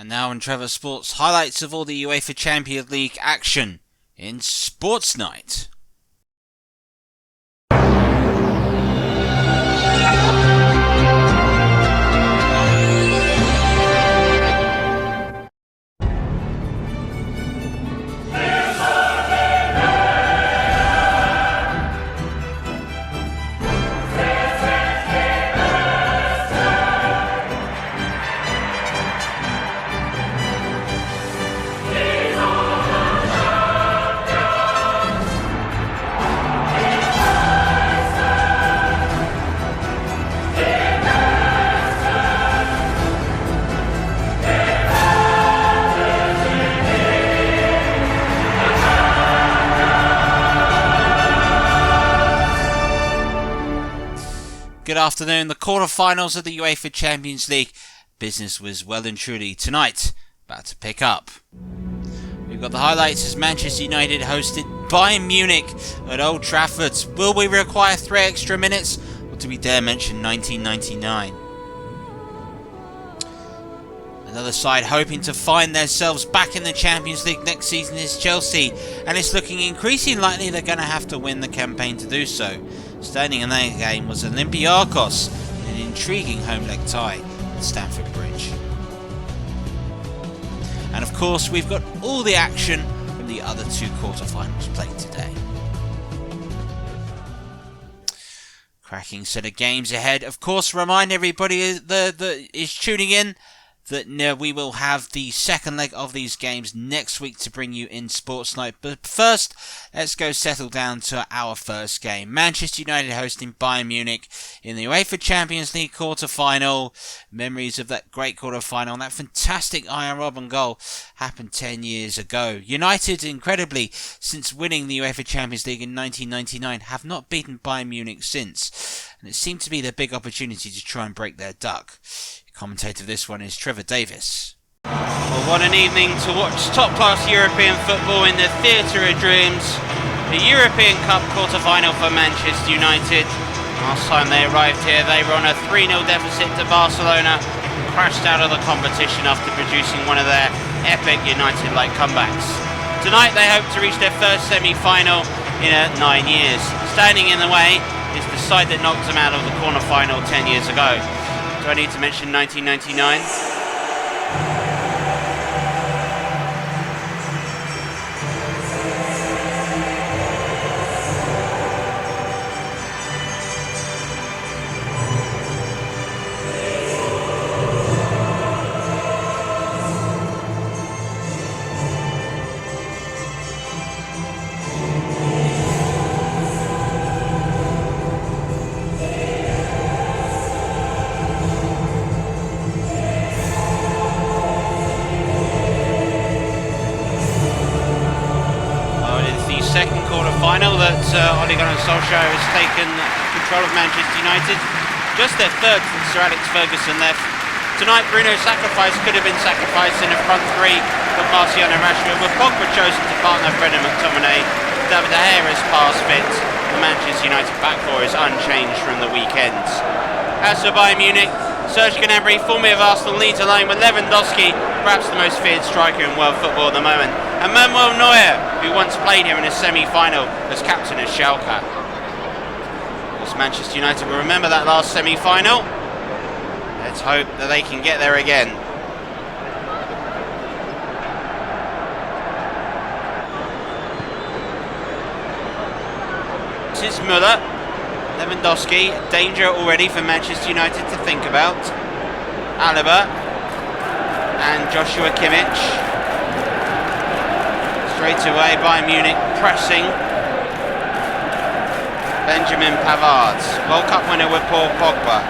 And now in Trevor Sports, highlights of all the UEFA Champions League action in Sportsnight. Good afternoon. The quarter-finals of the UEFA Champions League. Business was well and truly tonight about to pick up. We've got the highlights as Manchester United hosted Bayern Munich at Old Trafford. Will we require 3 extra minutes, or do we dare mention 1999? Another side hoping to find themselves back in the Champions League next season is Chelsea, and it's looking increasingly likely they're going to have to win the campaign to do so. Standing in that game was Olympiakos in an intriguing home leg tie at Stamford Bridge. And of course, we've got all the action from the other 2 quarterfinals played today. Cracking set of games ahead. Of course, remind everybody that is tuning in that we will have the second leg of these games next week to bring you in Sportsnight. But first, let's go settle down to our first game. Manchester United hosting Bayern Munich in the UEFA Champions League quarter-final. Memories of that great quarter-final, that fantastic Iron Robben goal happened 10 years ago. United, incredibly, since winning the UEFA Champions League in 1999, have not beaten Bayern Munich since. And it seemed to be their big opportunity to try and break their duck. Commentator of this one is Trevor Davis. Well, what an evening to watch top-class European football in the theatre of dreams. The European Cup quarter-final for Manchester United. Last time they arrived here, they were on a 3-0 deficit to Barcelona and crashed out of the competition after producing one of their epic United-like comebacks. Tonight they hope to reach their first semi-final in 9 years. Standing in the way is the side that knocked them out of the quarter-final 10 years ago. Do I need to mention 1999? Second quarter-final that Ole Gunnar Solskjaer has taken control of Manchester United. Just their third since Sir Alex Ferguson left. Tonight, Bruno's sacrifice could have been sacrificed in a front 3 for Martial and Rashford, with Pogba chosen to partner Brendan McTominay. David De Gea has pass fit. The Manchester United back four is unchanged from the weekends. As for Bayern Munich, Serge Gnabry, formerly of Arsenal, leads alone with Lewandowski, perhaps the most feared striker in world football at the moment, and Manuel Neuer, who once played here in a semi-final as captain of Schalke. As Manchester United will remember that last semi-final. Let's hope that they can get there again. This is Müller. Lewandowski, danger already for Manchester United to think about. Alaba and Joshua Kimmich. Straight away, Bayern Munich pressing. Benjamin Pavard, World Cup winner with Paul Pogba.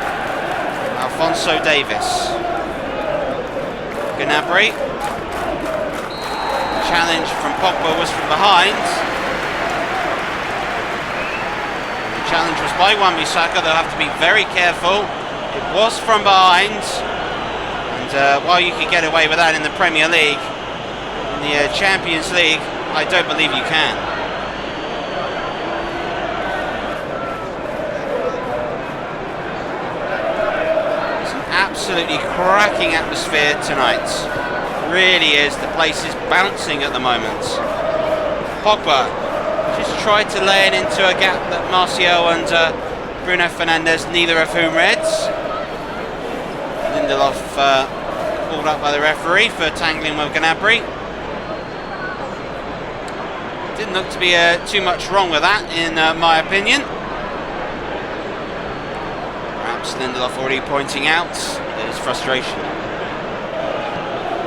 Alphonso Davies. Gnabry. Challenge from Pogba was from behind. Challenge was by Wan-Bissaka. They'll have to be very careful. It was from behind, and while you could get away with that in the Premier League, in the Champions League, I don't believe you can. It's an absolutely cracking atmosphere tonight. Really is. The place is bouncing at the moment. Pogba just tried to lay it into a gap that Martial and Bruno Fernandes, neither of whom reds. Lindelof called up by the referee for tangling with Gnabry. Didn't look to be too much wrong with that, in my opinion. Perhaps Lindelof already pointing out his frustration.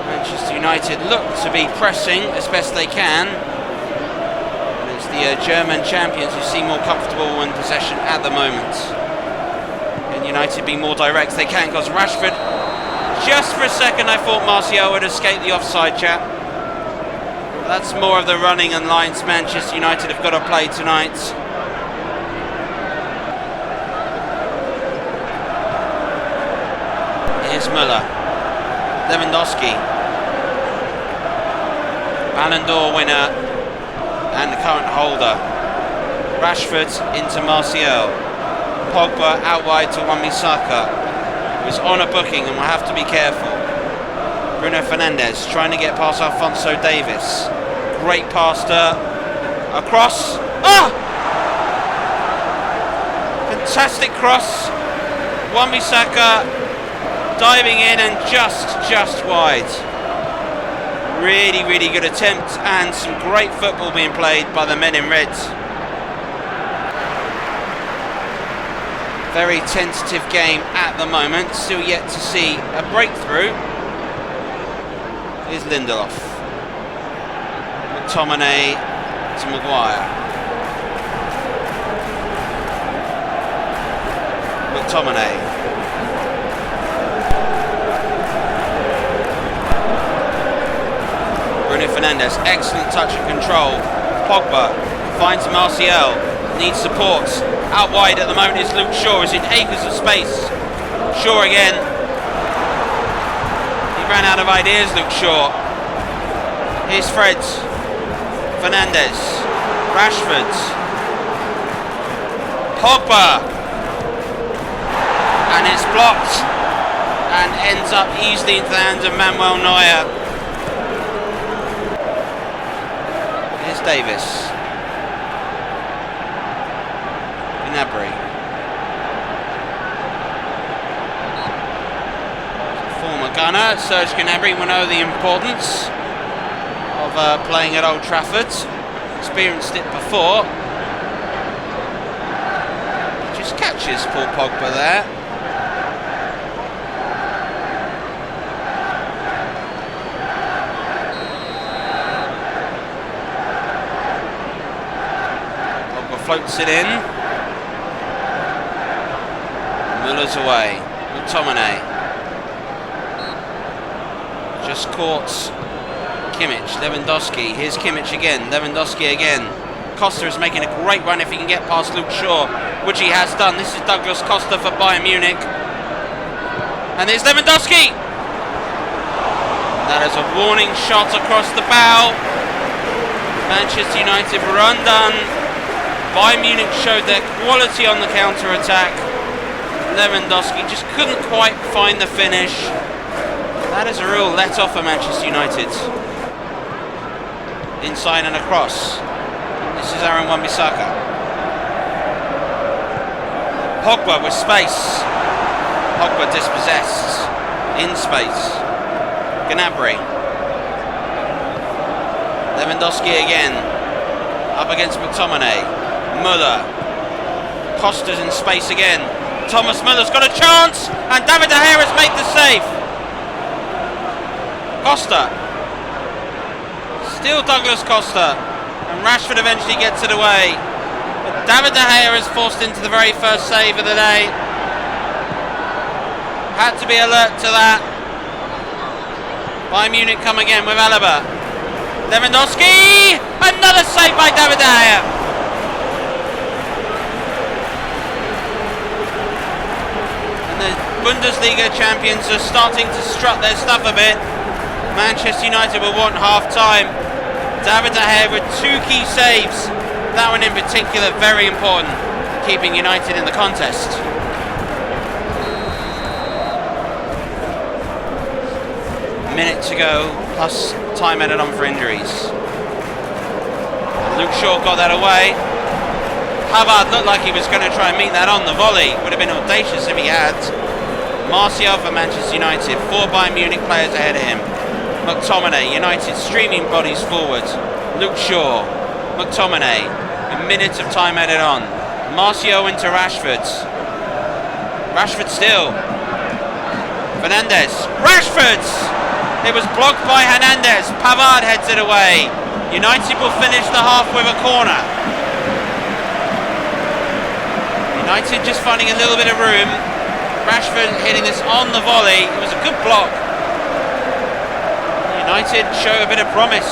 Manchester United look to be pressing as best they can. And it's the German champions who seem more comfortable in possession at the moment. Can United be more direct? They can, because Rashford, just for a second I thought Martial would escape the offside trap. That's more of the running and lines Manchester United have got to play tonight. Here's Müller. Lewandowski. Ballon d'Or winner and the current holder. Rashford into Martial. Pogba out wide to Wan-Bissaka. Was on a booking and will have to be careful. Bruno Fernandes trying to get past Alphonso Davies. Great pass to across. Ah! Fantastic cross. Wan-Bissaka diving in and just wide. Really, really good attempt and some great football being played by the men in red. Very tentative game at the moment. Still yet to see a breakthrough. Is Lindelof. McTominay to Maguire. McTominay. Bruno Fernandes, excellent touch and control. Pogba finds Martial, needs support. Out wide at the moment is Luke Shaw, is in acres of space. Shaw again. He ran out of ideas, Luke Shaw. Here's Fred. Fernandes. Rashford. Pogba. And it's blocked. And ends up easily into the hands of Manuel Neuer. Here's Davis. Gnabry. Former gunner, Serge Gnabry will know the importance of playing at Old Trafford. Experienced it before. Just catches Paul Pogba there. Pogba floats it in. Müller's away. McTominay. Just caught Kimmich. Lewandowski. Here's Kimmich again. Lewandowski again. Costa is making a great run if he can get past Luke Shaw, which he has done. This is Douglas Costa for Bayern Munich. And there's Lewandowski! That is a warning shot across the bow. Manchester United were undone. Bayern Munich showed their quality on the counter-attack. Lewandowski just couldn't quite find the finish. That is a real let-off for Manchester United. Inside and across. This is Aaron Wan-Bissaka. Pogba with space. Pogba dispossessed. In space. Gnabry. Lewandowski again. Up against McTominay. Müller. Costa's in space again. Thomas Müller's got a chance, and David De Gea has made the save. Costa. Still Douglas Costa. And Rashford eventually gets it away. But David De Gea is forced into the very first save of the day. Had to be alert to that. Bayern Munich come again with Alaba. Lewandowski! Another save by David De Gea. Bundesliga champions are starting to strut their stuff a bit. Manchester United will want half-time. David De Gea with two key saves. That one in particular very important, keeping United in the contest. minute to go, plus time added on for injuries. Luke Shaw got that away. Pavard looked like he was going to try and meet that on the volley. Would have been audacious if he had. Martial for Manchester United. 4 Bayern Munich players ahead of him. McTominay, United streaming bodies forward. Luke Shaw, McTominay. A minute of time added on. Martial into Rashford. Rashford still. Fernandes. Rashford! It was blocked by Hernandez. Pavard heads it away. United will finish the half with a corner. United just finding a little bit of room. Rashford hitting this on the volley. It was a good block. United show a bit of promise.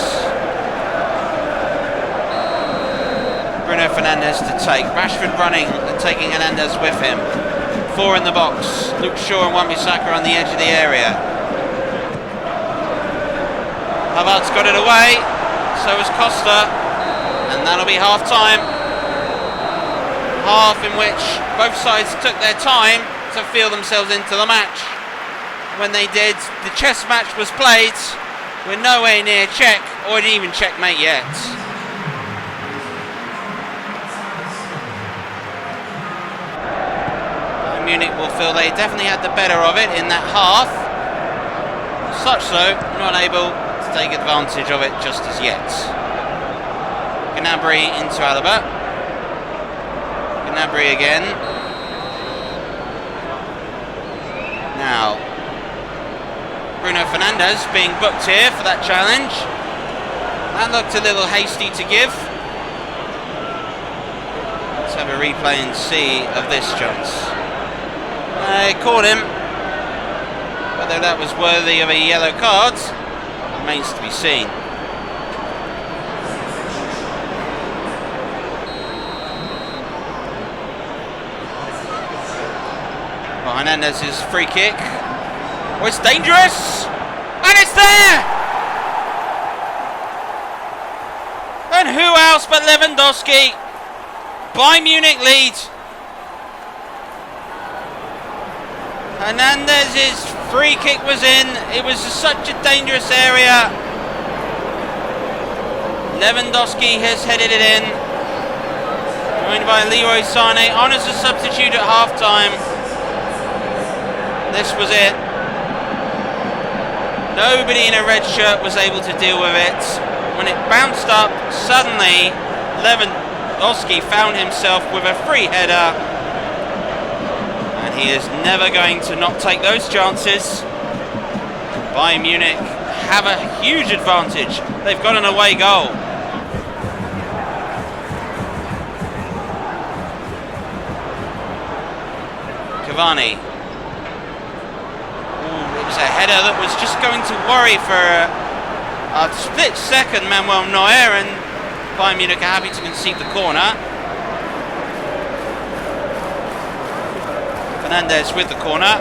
Bruno Fernandes to take. Rashford running and taking Hernandez with him. 4 in the box. Luke Shaw and Wan-Bissaka on the edge of the area. Havertz got it away. So has Costa. And that'll be half time. Half in which both sides took their time to feel themselves into the match. When they did, the chess match was played. We're nowhere near check or even checkmate yet. Munich will feel they definitely had the better of it in that half. Such so, not able to take advantage of it just as yet. Gnabry into Alaba. Gnabry again. Now, Bruno Fernandes being booked here for that challenge. That looked a little hasty to give. Let's have a replay and see of this chance. They caught him. Whether that was worthy of a yellow card remains to be seen. Hernandez's free kick. Oh, it's dangerous! And it's there! And who else but Lewandowski? Bayern Munich lead. Hernandez's free kick was in. It was such a dangerous area. Lewandowski has headed it in. Joined by Leroy Sané on as a substitute at half time. This was it. Nobody in a red shirt was able to deal with it. When it bounced up, suddenly Lewandowski found himself with a free header. And he is never going to not take those chances. Bayern Munich have a huge advantage. They've got an away goal. Cavani. A header that was just going to worry for a split second Manuel Neuer, and Bayern Munich are happy to concede the corner. Fernandes with the corner.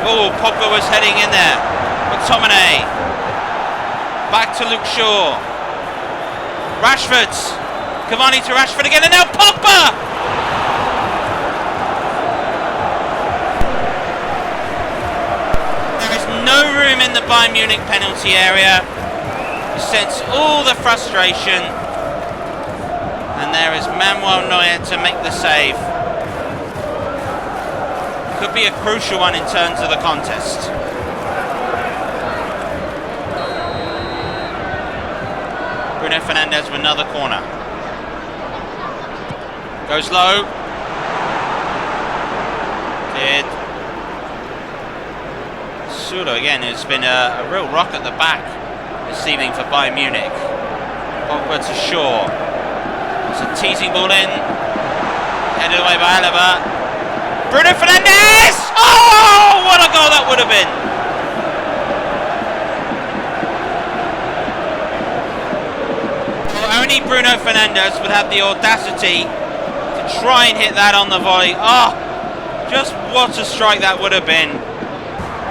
Oh, Pogba was heading in there. McTominay. Back to Luke Shaw. Rashford. Cavani to Rashford again, and now Pogba! No room in the Bayern Munich penalty area. You sense all the frustration. And there is Manuel Neuer to make the save. Could be a crucial one in terms of the contest. Bruno Fernandes with another corner. Goes low. Did. Sudo again, it's been a real rock at the back this evening for Bayern Munich. Pogba to Shaw. It's a teasing ball in. Headed away by Alaba. Bruno Fernandes! Oh, what a goal that would have been! Well, only Bruno Fernandes would have the audacity to try and hit that on the volley. Oh, just what a strike that would have been.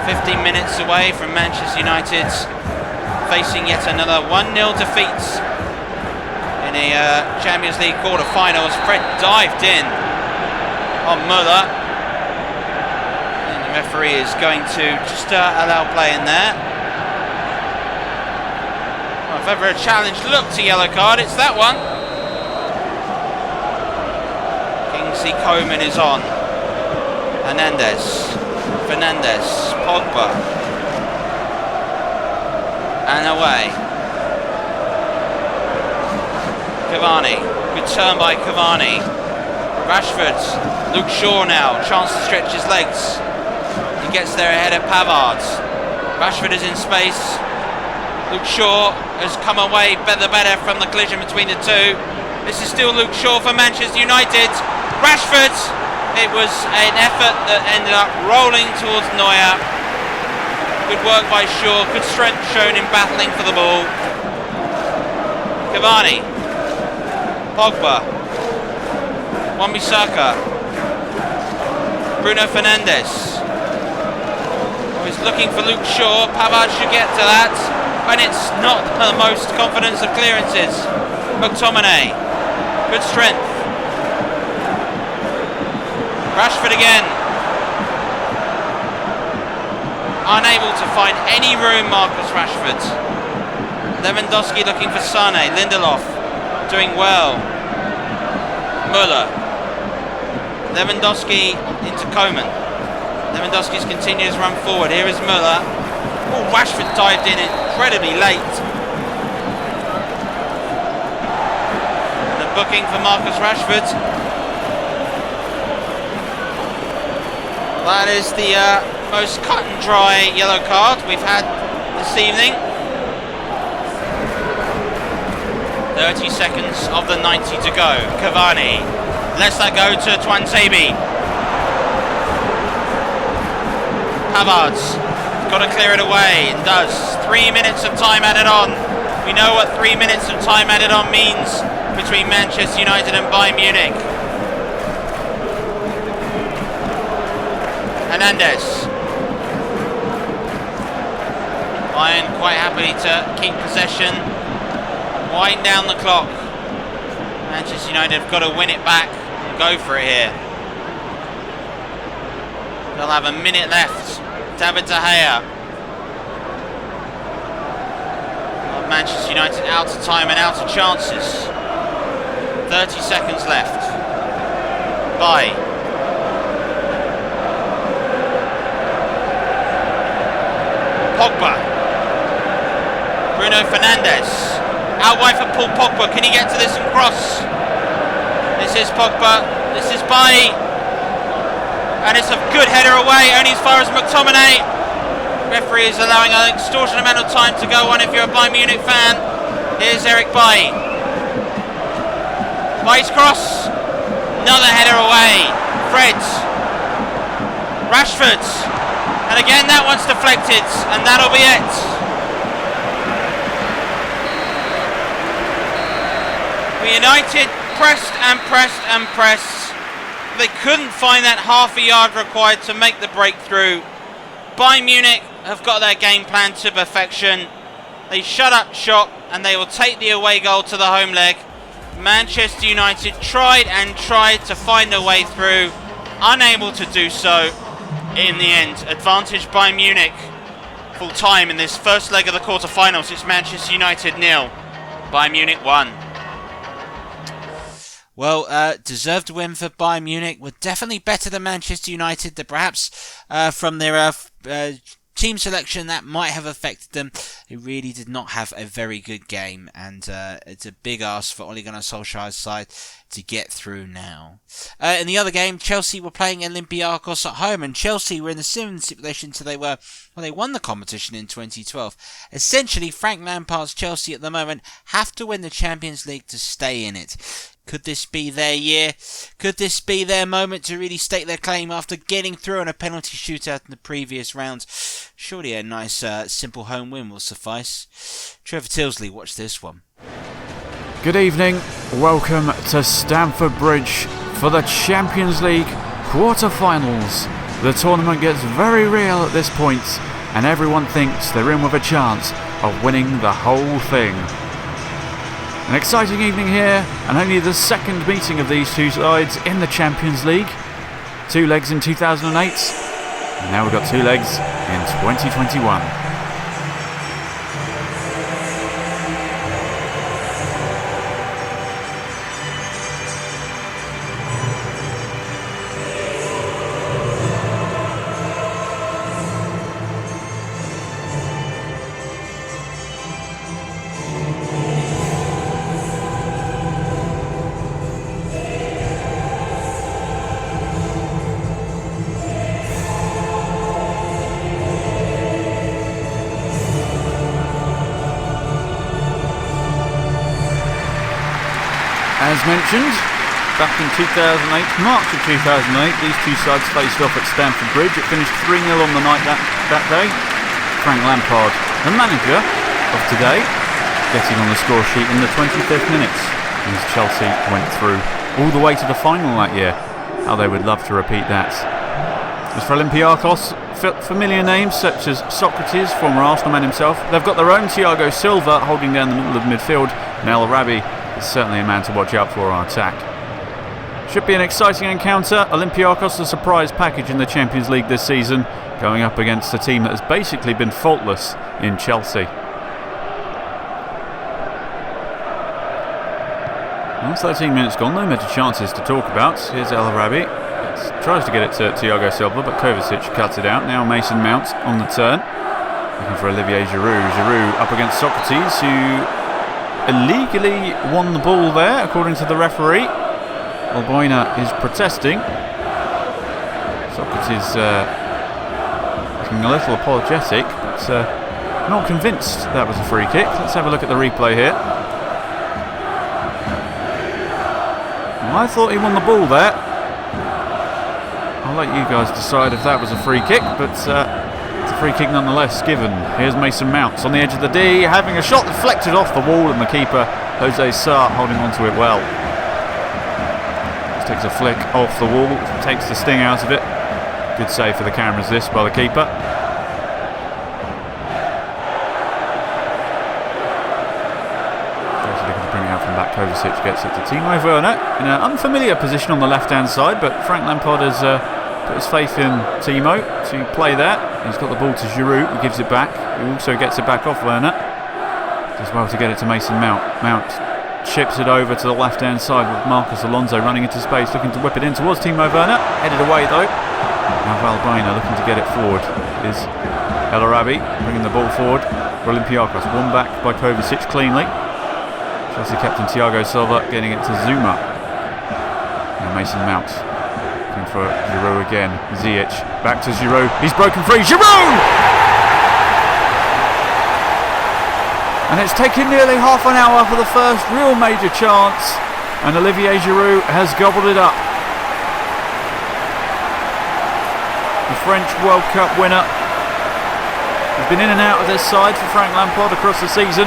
15 minutes away from Manchester United facing yet another 1-0 defeat in a Champions League quarter-final as Fred dived in on Müller. And a Referee is going to just allow play in there. Well, if ever a challenge looked a yellow card, it's that one. Kingsley Coman is on. Fernandes, Pogba. And away. Cavani. Good turn by Cavani. Rashford. Luke Shaw now. Chance to stretch his legs. He gets there ahead of Pavard. Rashford is in space. Luke Shaw has come away better from the collision between the two. This is still Luke Shaw for Manchester United. Rashford. It was an effort that ended up rolling towards Neuer. Good work by Shaw. Good strength shown in battling for the ball. Cavani. Pogba. Wan-Bissaka. Bruno Fernandes. Oh, he's looking for Luke Shaw. Pavard should get to that. And it's not the most confidence of clearances. McTominay. Good strength. Rashford again. Unable to find any room, Marcus Rashford. Lewandowski looking for Sane. Lindelof doing well. Müller. Lewandowski into Coman. Lewandowski's continuous run forward. Here is Müller. Oh, Rashford dived in incredibly late. The booking for Marcus Rashford. That is the most cut and dry yellow card we've had this evening. 30 seconds of the 90 to go. Cavani lets that go to Tuanzebe. Pavard's got to clear it away and does. 3 minutes of time added on. We know what 3 minutes of time added on means between Manchester United and Bayern Munich. Hernandez. Bayern quite happy to keep possession, wind down the clock. Manchester United have got to win it back and go for it here. They'll have a minute left. David De Gea. Manchester United out of time and out of chances. 30 seconds left. Bye. Pogba. Bruno Fernandes. Out wide for Paul Pogba. Can he get to this and cross? This is Pogba. This is Bailly. And it's a good header away, only as far as McTominay. Referee is allowing an extortionate amount of time to go on if you're a Bayern Munich fan. Here's Eric Bailly. Bailly's cross. Another header away. Fred. Rashford. And again, that one's deflected, and that'll be it. United pressed and pressed and pressed. They couldn't find that half a yard required to make the breakthrough. Bayern Munich have got their game plan to perfection. They shut up shop, and they will take the away goal to the home leg. Manchester United tried and tried to find a way through, unable to do so. In the end, advantage Bayern Munich. Full time in this first leg of the quarterfinals. It's Manchester United 0, Bayern Munich 1. Well, deserved win for Bayern Munich. Were definitely better than Manchester United. That perhaps from their team selection that might have affected them. They really did not have a very good game, and it's a big ask for Ole Gunnar Solskjaer's side to get through now. In the other game, Chelsea were playing Olympiakos at home, and Chelsea were in a similar situation to they won the competition in 2012. Essentially, Frank Lampard's Chelsea at the moment have to win the Champions League to stay in it. Could this be their year? Could this be their moment to really stake their claim after getting through on a penalty shootout in the previous round? Surely a nice, simple home win will suffice. Trevor Tyldesley, watch this one. Good evening. Welcome to Stamford Bridge for the Champions League quarter-finals. The tournament gets very real at this point, and everyone thinks they're in with a chance of winning the whole thing. An exciting evening here, and only the second meeting of these two sides in the Champions League. 2 legs in 2008, And now we've got 2 legs in 2021. As mentioned, back in 2008, March of 2008, these two sides faced off at Stamford Bridge. It finished 3-0 on the night that day. Frank Lampard, the manager of today, getting on the score sheet in the 25th minutes as Chelsea went through all the way to the final that year. How they would love to repeat that. As for Olympiakos, familiar names such as Socrates, former Arsenal man himself. They've got their own Thiago Silva holding down the middle of midfield, and El Arabi is certainly a man to watch out for on attack. Should be an exciting encounter. Olympiakos, a surprise package in the Champions League this season, going up against a team that has basically been faultless in Chelsea. Well, 13 minutes gone, no major chances to talk about. Here's El Arabi. Tries to get it to Thiago Silva, but Kovacic cuts it out. Now Mason Mount on the turn. Looking for Olivier Giroud. Giroud up against Socrates, who illegally won the ball there, according to the referee. Alboina is protesting. Socrates looking a little apologetic, but not convinced that was a free kick. Let's have a look at the replay here. Well, I thought he won the ball there. I'll let you guys decide if that was a free kick, but it's a free kick nonetheless given. Here's Mason Mount on the edge of the D, having a shot deflected off the wall, and the keeper, Jose Sarr, holding onto it well. Just takes a flick off the wall, takes the sting out of it. Good save for the cameras this by the keeper. Looking to bring it out from back. Kovacic gets it to Timo Werner in an unfamiliar position on the left-hand side, but Frank Lampard has put his faith in Timo to play that. He's got the ball to Giroud, who gives it back. He also gets it back off Werner. Does well to get it to Mason Mount. Mount chips it over to the left-hand side with Marcos Alonso running into space, looking to whip it in towards Timo Werner. Headed away though. Now Valbuena looking to get it forward is El Arabi bringing the ball forward for Olympiakos. Won back by Kovacic cleanly. Chelsea captain Thiago Silva getting it to Zuma. Now Mason Mount. Looking for Giroud again. Ziyech back to Giroud. He's broken free. Giroud! And it's taken nearly half an hour for the first real major chance, and Olivier Giroud has gobbled it up. The French World Cup winner has been in and out of this side for Frank Lampard across the season.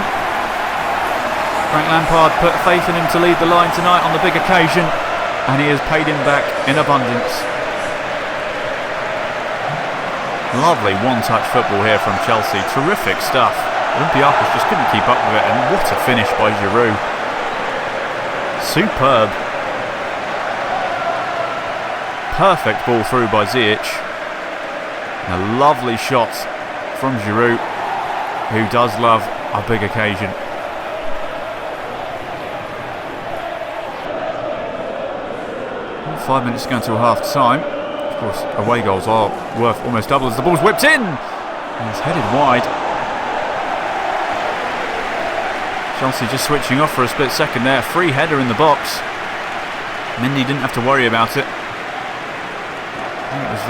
Frank Lampard put faith in him to lead the line tonight on the big occasion, and he has paid him back in abundance. Lovely one-touch football here from Chelsea. Terrific stuff. Olympiakos just couldn't keep up with it, and what a finish by Giroud. Superb. Perfect ball through by Ziyech. And a lovely shot from Giroud, who does love a big occasion. Well, 5 minutes to go until half time. Of course, away goals are worth almost double as the ball's whipped in. And it's headed wide. Chelsea just switching off for a split second there. Free header in the box. Mendy didn't have to worry about it. I think it was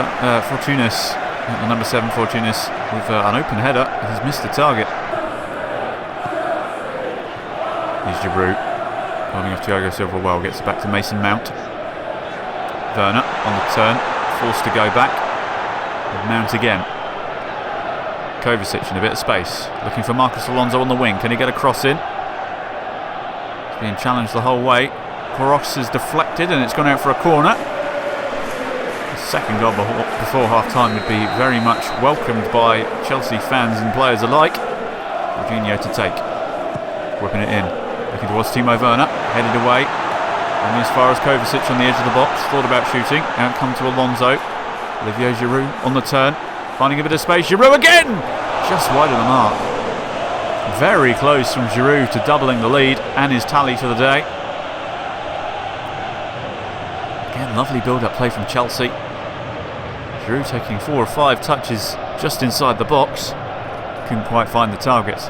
Fortunis, the number 7 Fortunis, with an open header. He's missed the target. Here's Giroud. Holding off Thiago Silva well. Gets it back to Mason Mount. Werner on the turn. Forced to go back. Mount again. Kovacic in a bit of space. Looking for Marcos Alonso on the wing. Can he get a cross in? Being challenged the whole way. Cross is deflected and it's gone out for a corner. The second goal before half-time would be very much welcomed by Chelsea fans and players alike. Jorginho to take. Whipping it in. Looking towards Timo Werner. Headed away. Only as far as Kovacic on the edge of the box. Thought about shooting. Out come to Alonso. Olivier Giroud on the turn, finding a bit of space. Giroud again! Just wide of the mark. Very close from Giroud to doubling the lead and his tally for the day. Again, lovely build-up play from Chelsea. Giroud taking 4 or 5 touches just inside the box. Couldn't quite find the targets.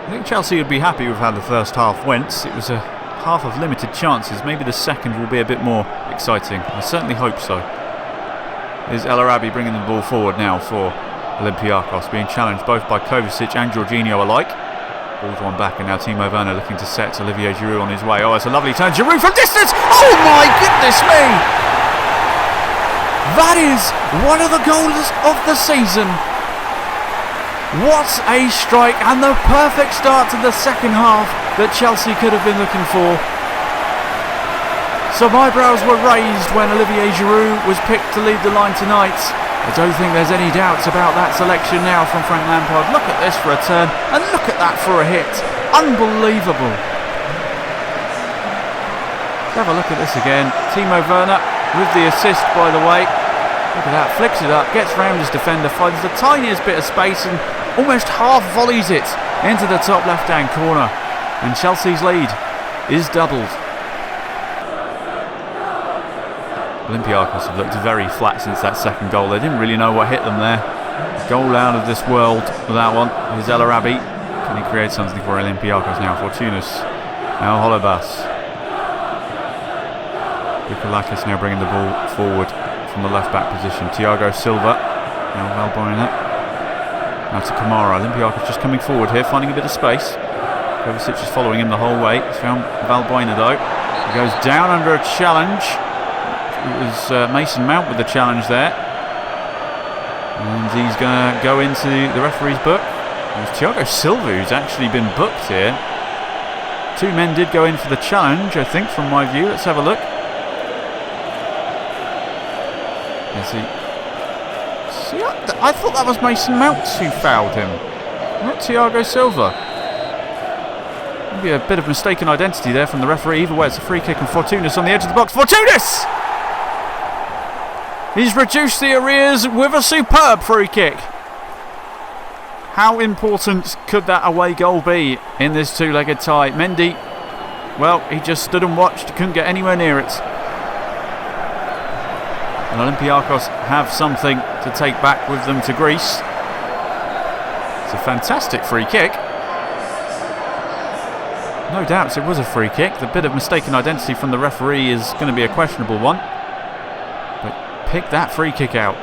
I think Chelsea would be happy with how the first half went. It was a half of limited chances. Maybe the second will be a bit more exciting. I certainly hope so. Here's El Arabi bringing the ball forward now for Olympiakos, being challenged both by Kovacic and Jorginho alike. Ball's one back, and now Timo Werner looking to set Olivier Giroud on his way. Oh, it's a lovely turn. Giroud from distance! Oh my goodness me! That is one of the goals of the season. What a strike, and the perfect start to the second half that Chelsea could have been looking for. Some eyebrows were raised when Olivier Giroud was picked to lead the line tonight. I don't think there's any doubts about that selection now from Frank Lampard. Look at this for a turn, and look at that for a hit. Unbelievable. Let's have a look at this again. Timo Werner with the assist, by the way. Look at that, flicks it up, gets round his defender, finds the tiniest bit of space and almost half volleys it into the top left-hand corner. And Chelsea's lead is doubled. Olympiakos have looked very flat since that second goal. They didn't really know what hit them there. Goal out of this world with that one. Here's El Arabi. Can he create something for Olympiakos now? Fortounis. Now Holebas. Bukalakis now bringing the ball forward from the left back position. Thiago Silva. Now Valbuena. Now to Kamara. Olympiakos just coming forward here, finding a bit of space. Kovacic is following him the whole way. He's found Valbuena though. He goes down under a challenge. It was Mason Mount with the challenge there. And he's going to go into the referee's book. It was Thiago Silva who's actually been booked here. 2 men did go in for the challenge, I think, from my view. Let's have a look. See, I thought that was Mason Mount who fouled him, not Thiago Silva. Maybe a bit of mistaken identity there from the referee. Either way, it's a free kick and Fortounis on the edge of the box. Fortounis! He's reduced the arrears with a superb free kick. How important could that away goal be in this two-legged tie? Mendy, well, he just stood and watched, couldn't get anywhere near it. And Olympiakos have something to take back with them to Greece. It's a fantastic free kick. No doubts it was a free kick. The bit of mistaken identity from the referee is going to be a questionable one. But pick that free kick out.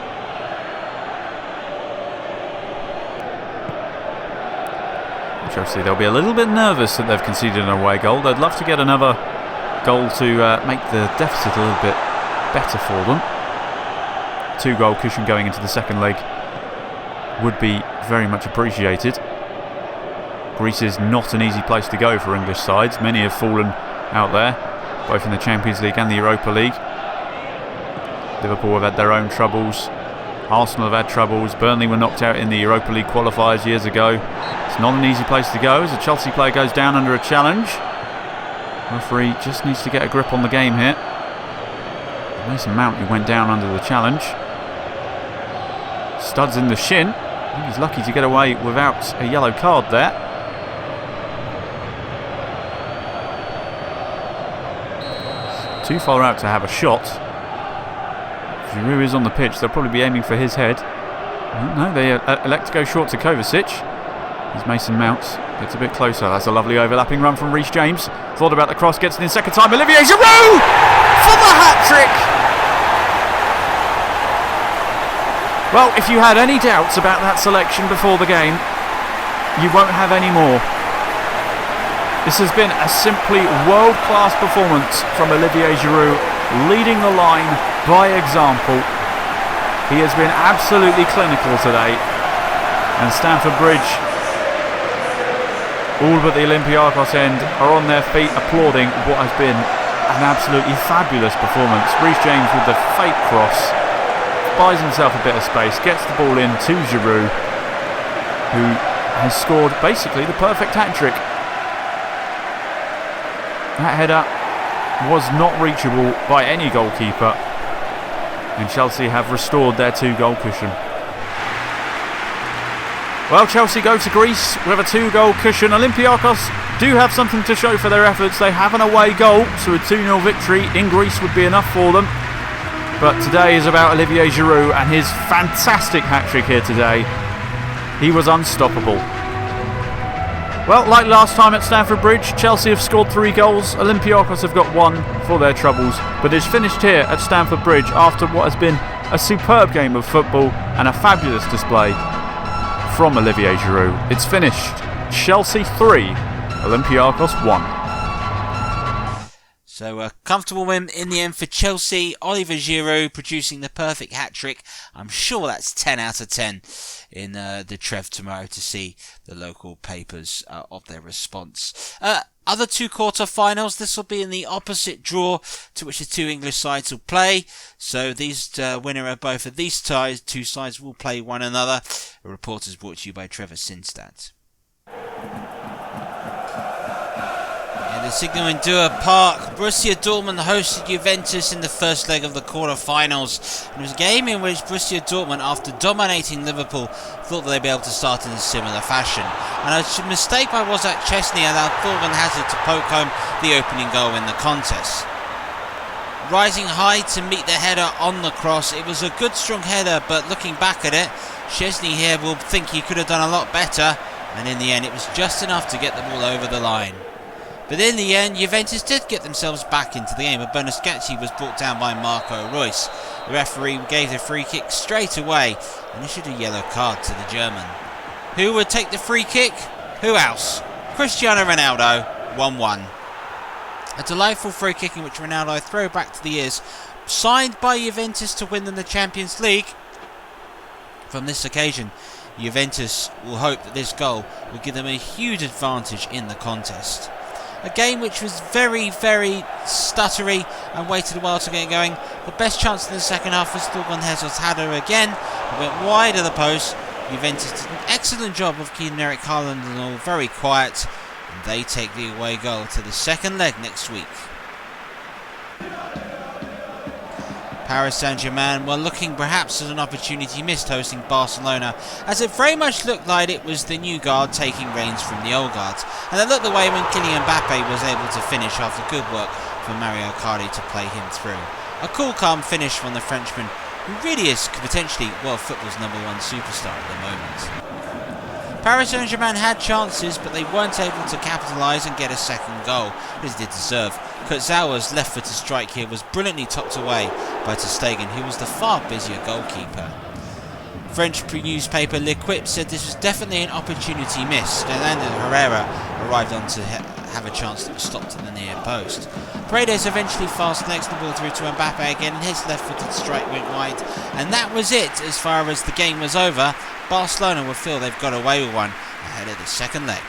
Chelsea, they'll be a little bit nervous that they've conceded an away goal. They'd love to get another goal to make the deficit a little bit better for them. 2-goal cushion going into the second leg would be very much appreciated. Greece is not an easy place to go for English sides. Many have fallen out there, both in the Champions League and the Europa League. Liverpool have had their own troubles. Arsenal have had troubles. Burnley were knocked out in the Europa League qualifiers years ago. It's not an easy place to go as a Chelsea player goes down under a challenge. Referee just needs to get a grip on the game here. Mason Mount, who went down under the challenge. Studs in the shin. I think he's lucky to get away without a yellow card there. It's too far out to have a shot. Giroud is on the pitch. They'll probably be aiming for his head. No, they elect to go short to Kovacic. Here's Mason Mount. Gets a bit closer. That's a lovely overlapping run from Reece James. Thought about the cross. Gets it in second time. Olivier Giroud for the hat-trick. Well, if you had any doubts about that selection before the game, you won't have any more. This has been a simply world-class performance from Olivier Giroud, leading the line by example. He has been absolutely clinical today, and Stamford Bridge, all but the Olympiakos end, are on their feet applauding what has been an absolutely fabulous performance. Reece James with the fake cross, buys himself a bit of space, gets the ball in to Giroud, who has scored basically the perfect hat-trick. That header was not reachable by any goalkeeper, and Chelsea have restored their 2-goal cushion. Well, Chelsea go to Greece with a 2-goal cushion. Olympiakos do have something to show for their efforts. They have an away goal, so a 2-0 victory in Greece would be enough for them. But today is about Olivier Giroud and his fantastic hat-trick here today. He was unstoppable. Well, like last time at Stamford Bridge, Chelsea have scored 3 goals. Olympiakos have got 1 for their troubles. But it's finished here at Stamford Bridge after what has been a superb game of football and a fabulous display from Olivier Giroud. It's finished. Chelsea 3, Olympiakos 1. So a comfortable win in the end for Chelsea. Olivier Giroud producing the perfect hat-trick. I'm sure that's 10 out of 10 in the Trev tomorrow to see the local papers of their response. Other 2 quarter-finals, this will be in the opposite draw to which the 2 English sides will play. So these winner of both of these 2 sides will play one another. A report is brought to you by Trevor Sinstad. The Signal Iduna Park, Borussia Dortmund hosted Juventus in the first leg of the quarter-finals. It was a game in which Borussia Dortmund, after dominating Liverpool, thought that they'd be able to start in a similar fashion. And a mistake by Wojciech Szczesny allowed Thorgan Hazard to poke home the opening goal in the contest. Rising high to meet the header on the cross, it was a good strong header, but looking back at it, Szczesny here will think he could have done a lot better, and in the end it was just enough to get the ball over the line. But in the end, Juventus did get themselves back into the game. A Bonuscacchi was brought down by Marco Reus. The referee gave the free kick straight away and issued a yellow card to the German. Who would take the free kick? Who else? Cristiano Ronaldo, 1-1. A delightful free kick in which Ronaldo threw back to the ears, signed by Juventus to win them the Champions League. From this occasion, Juventus will hope that this goal will give them a huge advantage in the contest. A game which was very, very stuttery and waited a while to get going. The best chance in the second half was Thorgan Hazard's header again. It went wide of the post. Juventus did an excellent job of keeping Eric Haaland and all very quiet. And they take the away goal to the second leg next week. Paris Saint-Germain were looking perhaps at an opportunity missed hosting Barcelona, as it very much looked like it was the new guard taking reins from the old guard, and it looked the way when Kylian Mbappe was able to finish after good work from Mario Icardi to play him through. A cool, calm finish from the Frenchman, who really is potentially world football's #1 superstar at the moment. Paris Saint-Germain had chances, but they weren't able to capitalise and get a second goal, as they did deserve. Kurzawa's left-footed strike here was brilliantly topped away by ter Stegen, who was the far busier goalkeeper. French newspaper L'Equipe said this was definitely an opportunity missed, and Landon Herrera arrived on to have a chance that was stopped at the near post. Paredes eventually fast next the ball through to Mbappe again, and his left-footed strike went wide, and that was it as far as the game was over. Barcelona will feel they've got away with one ahead of the second leg.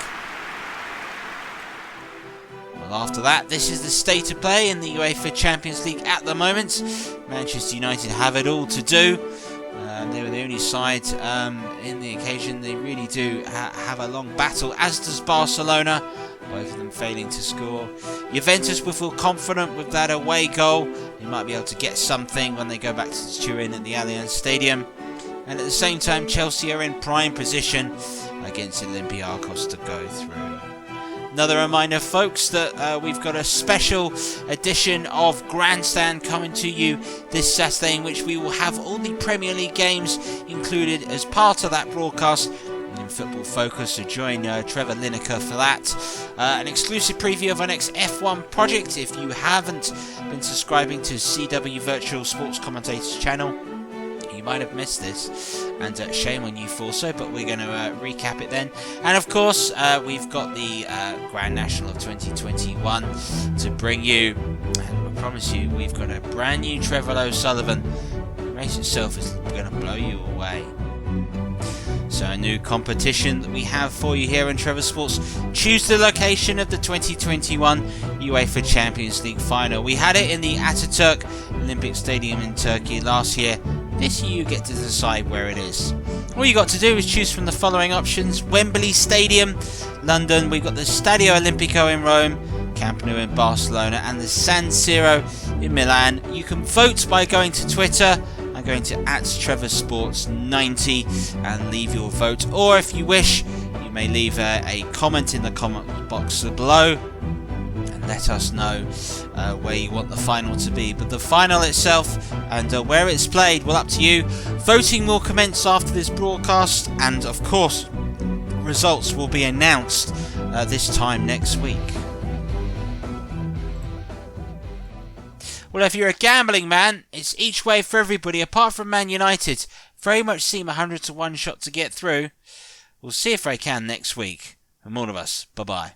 Well, after that, this is the state of play in the UEFA Champions League at the moment. Manchester United have it all to do. They were the only side in the occasion. They really do have a long battle, as does Barcelona, both of them failing to score. Juventus will feel confident with that away goal. They might be able to get something when they go back to Turin at the Allianz Stadium. And at the same time, Chelsea are in prime position against Olympiakos to go through. Another reminder, folks, that we've got a special edition of Grandstand coming to you this Saturday, in which we will have all the Premier League games included as part of that broadcast in Football Focus. So join Trevor Lineker for that. An exclusive preview of our next F1 project. If you haven't been subscribing to CW Virtual Sports Commentators channel, you might have missed this, and shame on you for so, but we're going to recap it then. And of course, we've got the Grand National of 2021 to bring you, and I promise you, we've got a brand new Trevor O'Sullivan. The race itself is going to blow you away. So a new competition that we have for you here in Trevor Sports. Choose the location of the 2021 UEFA Champions League final. We had it in the Ataturk Olympic Stadium in Turkey last year. This year you get to decide where it is. All you got to do is choose from the following options: Wembley Stadium, London. We've got the Stadio Olimpico in Rome, Camp Nou in Barcelona and the San Siro in Milan. You can vote by going to Twitter and going to @TrevorSports90 and leave your vote, or if you wish you may leave a comment in the comment box below and let us know where you want the final to be. But the final itself and where it's played, well, up to you. Voting will commence after this broadcast, and of course results will be announced this time next week. Well, if you're a gambling man, it's each way for everybody apart from Man United. Very much seem 100 to 1 shot to get through. We'll see if they can next week. From all of us, bye-bye.